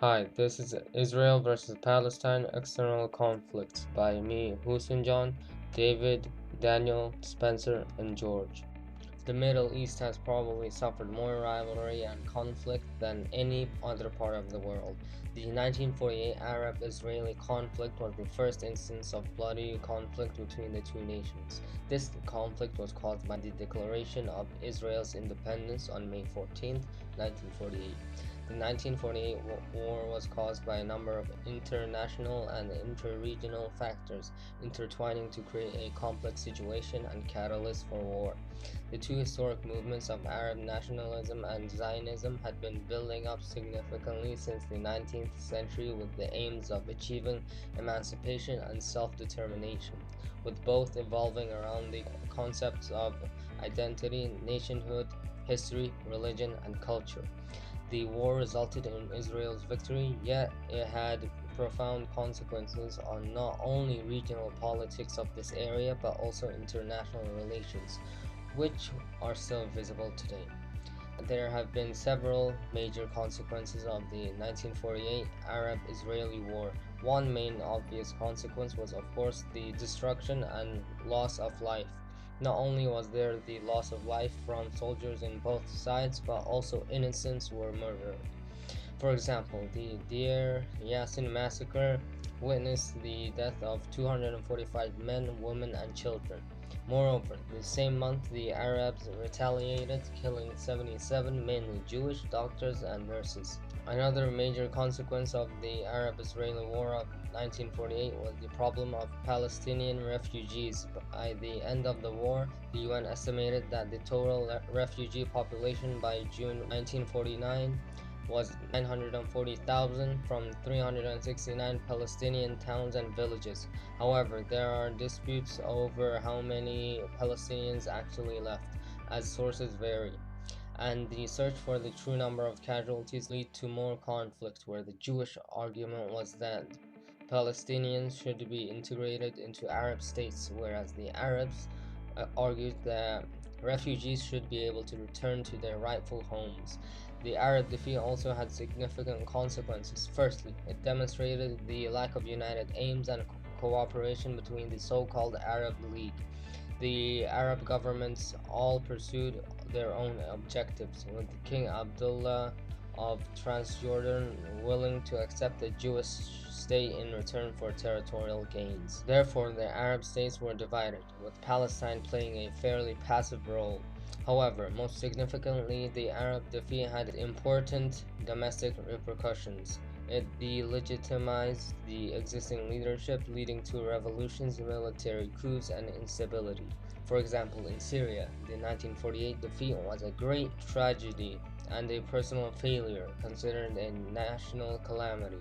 Hi, this is Israel versus Palestine External Conflicts by me, John, David, Daniel, Spencer, and George. The Middle East has probably suffered more rivalry and conflict than any other part of the world. The 1948 Arab-Israeli conflict was the first instance of bloody conflict between the two nations. This conflict was caused by the declaration of Israel's independence on May 14, 1948. The 1948 war was caused by a number of international and interregional factors intertwining to create a complex situation and catalyst for war. The two historic movements of Arab nationalism and Zionism had been building up significantly since the 19th century with the aims of achieving emancipation and self-determination, with both evolving around the concepts of identity, nationhood, history, religion, and culture. The war resulted in Israel's victory, yet it had profound consequences on not only regional politics of this area but also international relations, which are still visible today. There have been several major consequences of the 1948 Arab-Israeli War. One main obvious consequence was, of course, the destruction and loss of life. Not only was there the loss of life from soldiers in both sides, but also innocents were murdered. For example, the Deir Yassin massacre witnessed the death of 245 men, women, and children. Moreover, the same month the Arabs retaliated, killing 77 mainly Jewish doctors and nurses. Another major consequence of the Arab-Israeli War of 1948 was the problem of Palestinian refugees. By the end of the war, the UN estimated that the total refugee population by June 1949 was 940,000 from 369 Palestinian towns and villages. However, there are disputes over how many Palestinians actually left, as sources vary, and the search for the true number of casualties lead to more conflict, where the Jewish argument was that Palestinians should be integrated into Arab states, whereas the Arabs argued that refugees should be able to return to their rightful homes. The Arab defeat also had significant consequences. Firstly, it demonstrated the lack of united aims and cooperation between the so-called Arab League. The Arab governments all pursued their own objectives, with King Abdullah of Transjordan willing to accept a Jewish state in return for territorial gains. Therefore, the Arab states were divided, with Palestine playing a fairly passive role. However, most significantly, the Arab defeat had important domestic repercussions. It delegitimized the existing leadership, leading to revolutions, military coups, and instability. For example, in Syria, the 1948 defeat was a great tragedy and a personal failure, considered a national calamity.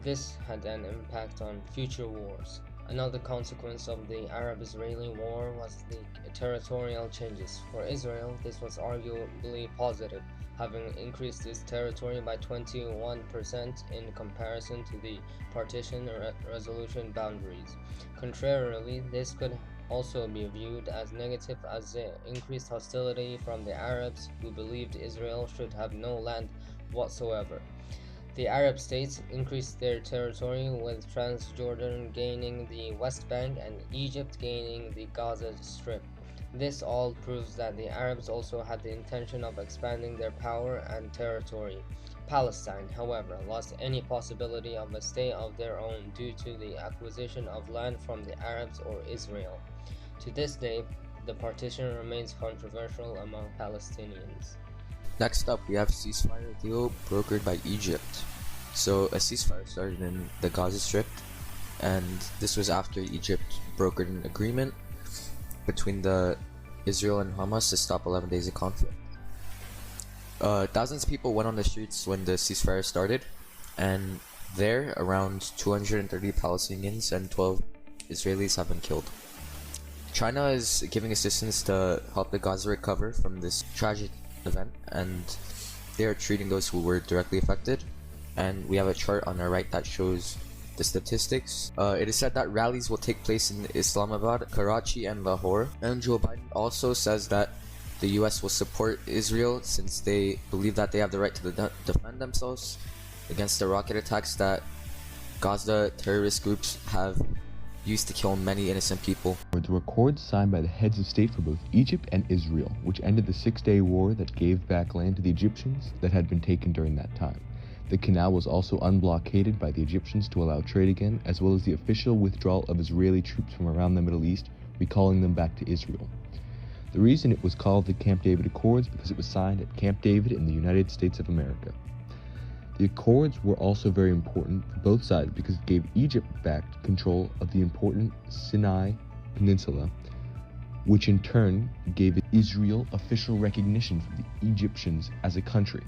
This had an impact on future wars. Another consequence of the Arab-Israeli War was the territorial changes. For Israel, this was arguably positive, having increased its territory by 21% in comparison to the partition resolution boundaries. Contrarily, this could also be viewed as negative, as it increased hostility from the Arabs, who believed Israel should have no land whatsoever. The Arab states increased their territory, with Transjordan gaining the West Bank and Egypt gaining the Gaza Strip. This all proves that the Arabs also had the intention of expanding their power and territory. Palestine, however, lost any possibility of a state of their own due to the acquisition of land from the Arabs or Israel. To this day, the partition remains controversial among Palestinians. Next up, we have ceasefire deal brokered by Egypt. So a ceasefire started in the Gaza Strip, and this was after Egypt brokered an agreement between the Israel and Hamas to stop 11 days of conflict. Thousands of people went on the streets when the ceasefire started, and there around 230 Palestinians and 12 Israelis have been killed. China is giving assistance to help the Gaza recover from this tragic event, and they are treating those who were directly affected. And we have a chart on our right that shows the statistics. It is said that rallies will take place in Islamabad, Karachi, and Lahore. And Joe Biden also says that the US will support Israel since they believe that they have the right to defend themselves. against the rocket attacks that Gaza terrorist groups have used to kill many innocent people. The accords signed by the heads of state for both Egypt and Israel, which ended the 6-day war that gave back land to the Egyptians that had been taken during that time. The canal was also unblockaded by the Egyptians to allow trade again, as well as the official withdrawal of Israeli troops from around the Middle East, recalling them back to Israel. The reason it was called the Camp David Accords because it was signed at Camp David in the United States of America. The Accords were also very important for both sides because it gave Egypt back control of the important Sinai Peninsula, which in turn gave Israel official recognition for the Egyptians as a country.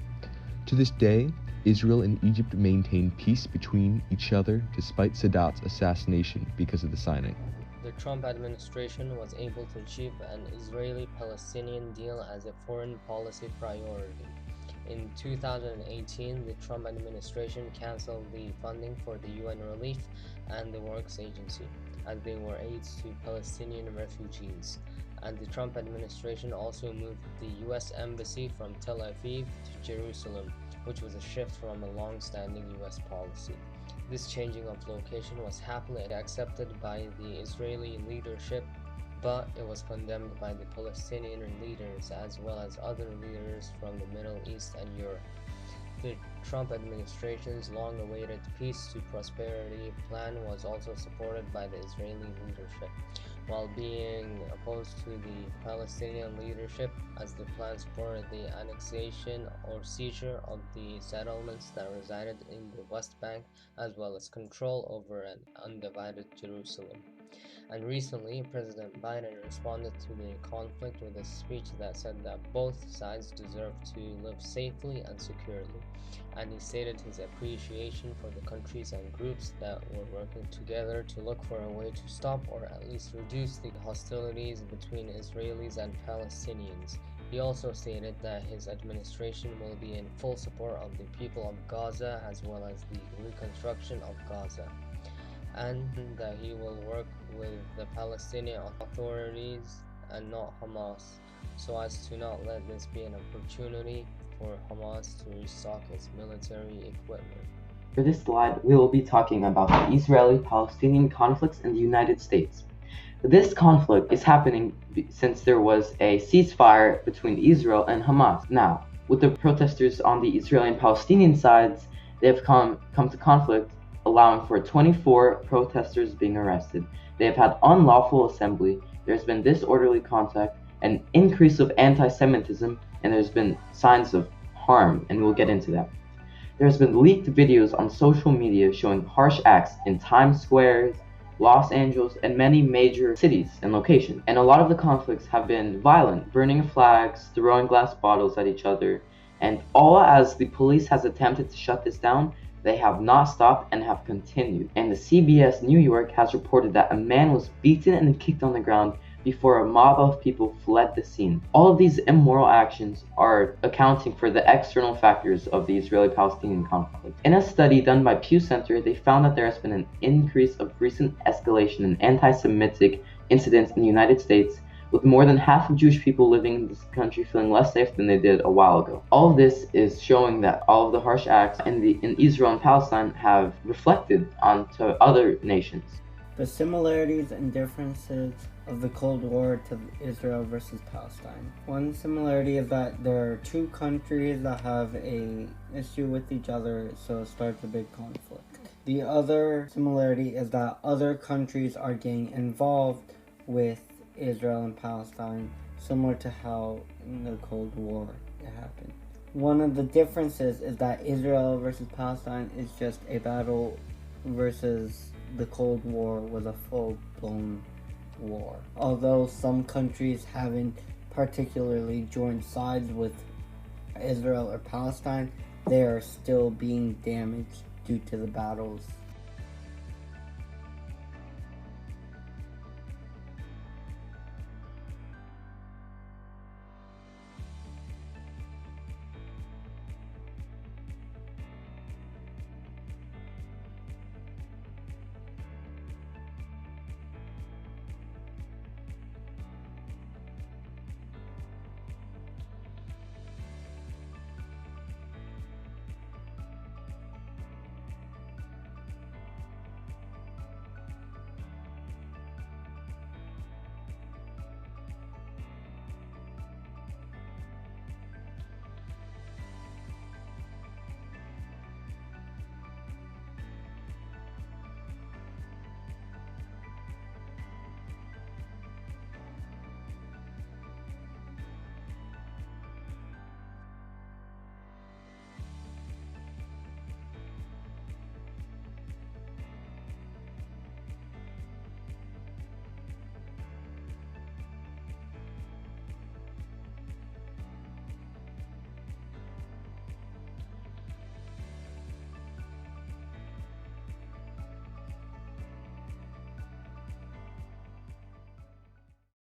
To this day, Israel and Egypt maintain peace between each other despite Sadat's assassination because of the signing. The Trump administration was able to achieve an Israeli-Palestinian deal as a foreign policy priority. In 2018, the Trump administration canceled the funding for the UN Relief and the Works Agency, as they were aids to Palestinian refugees. And the Trump administration also moved the US Embassy from Tel Aviv to Jerusalem, which was a shift from a long-standing US policy. This changing of location was happily accepted by the Israeli leadership, but it was condemned by the Palestinian leaders as well as other leaders from the Middle East and Europe. The Trump administration's long-awaited peace to prosperity plan was also supported by the Israeli leadership, while being opposed to the Palestinian leadership, as the plan supported the annexation or seizure of the settlements that resided in the West Bank, as well as control over an undivided Jerusalem. And recently, President Biden responded to the conflict with a speech that said that both sides deserve to live safely and securely, and he stated his appreciation for the countries and groups that were working together to look for a way to stop or at least reduce the hostilities between Israelis and Palestinians. He also stated that his administration will be in full support of the people of Gaza as well as the reconstruction of Gaza, and that he will work with the Palestinian authorities and not Hamas, so as to not let this be an opportunity for Hamas to restock its military equipment. For this slide, we will be talking about the Israeli-Palestinian conflicts in the United States. This conflict is happening since there was a ceasefire between Israel and Hamas. Now, with the protesters on the Israeli and Palestinian sides, they have come to conflict, allowing for 24 protesters being arrested. They have had unlawful assembly, there's been disorderly contact, an increase of anti-Semitism, and there's been signs of harm, and we'll get into that. There's been leaked videos on social media showing harsh acts in Times Square, Los Angeles, and many major cities and locations. And a lot of the conflicts have been violent, burning of flags, throwing glass bottles at each other, and all as the police has attempted to shut this down, they have not stopped and have continued. And the CBS New York has reported that a man was beaten and kicked on the ground before a mob of people fled the scene. All of these immoral actions are accounting for the external factors of the Israeli-Palestinian conflict. In a study done by Pew Center, they found that there has been an increase of recent escalation in anti-Semitic incidents in the United States, with more than half of Jewish people living in this country feeling less safe than they did a while ago. All of this is showing that all of the harsh acts in Israel and Palestine have reflected onto other nations. The similarities and differences of the Cold War to Israel versus Palestine. One similarity is that there are two countries that have an issue with each other, so it starts a big conflict. The other similarity is that other countries are getting involved with Israel and Palestine, similar to how in the Cold War it happened. One of the differences is that Israel versus Palestine is just a battle versus the Cold War was a full-blown war. Although some countries haven't particularly joined sides with Israel or Palestine, they are still being damaged due to the battles